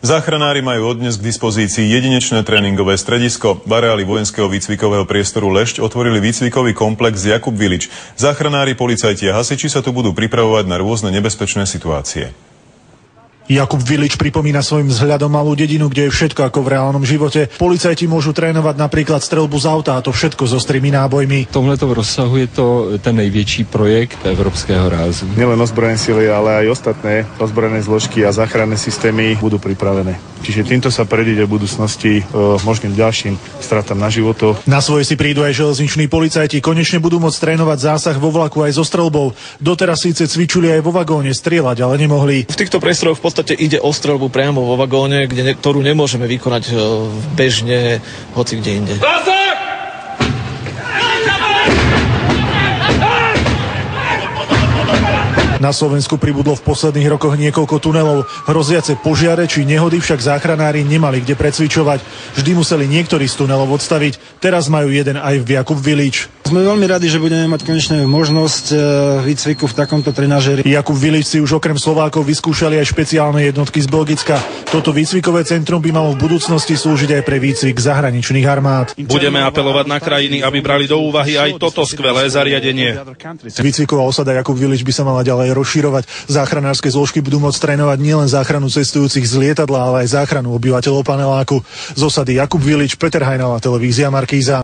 Záchranári majú od dnes k dispozícii jedinečné tréningové stredisko. V areáli vojenského výcvikového priestoru Lešť otvorili výcvikový komplex Jakub Vilič. Záchranári, policajti a hasiči sa tu budú pripravovať na rôzne nebezpečné situácie. Jakub Vilič pripomína svojim vzhľadom malú dedinu, kde je všetko ako v reálnom živote. Policajti môžu trénovať napríklad streľbu z auta, a to všetko so ostrými nábojmi. V tomhletom rozsahu je to ten největší projekt evropského rázu. Nielen ozbrojené sily, ale aj ostatné ozbrojené zložky a záchranné systémy budú pripravené. Čiže týmto sa predíde v budúcnosti možným ďalším stratám na životoch. Na svoje si prídu aj železniční policajti. Konečne budú môcť trénovať zásah vo vlaku aj so streľbou. Doteraz síce cvičili aj vo vagóne strieľať, ale nemohli. V týchto priestoroch v podstate ide o streľbu priamo vo vagóne, ktorú nemôžeme vykonať bežne hoci kde inde. Na Slovensku pribudlo v posledných rokoch niekoľko tunelov. Hroziace požiare či nehody však záchranári nemali kde precvičovať. Vždy museli niektorý z tunelov odstaviť. Teraz majú jeden aj v Jakub Vilič. Sme veľmi radi, že budeme mať konečne možnosť výcviku v takomto trenažéri. Jakub Vilič si už okrem Slovákov vyskúšali aj špeciálne jednotky z Belgicka. Toto výcvikové centrum by malo v budúcnosti slúžiť aj pre výcvik zahraničných armád. Budeme apelovať na krajiny, aby brali do úvahy aj toto skvelé zariadenie. Výcviková osada Jakub Vilič by sa mala ďalej rozširovať. Záchranárske zložky budú môcť trénovať nielen záchranu cestujúcich z lietadla, ale aj záchranu obyvateľov paneláku. Z osady Jakub Vilič, Peter Hajnala, televízia Markíza.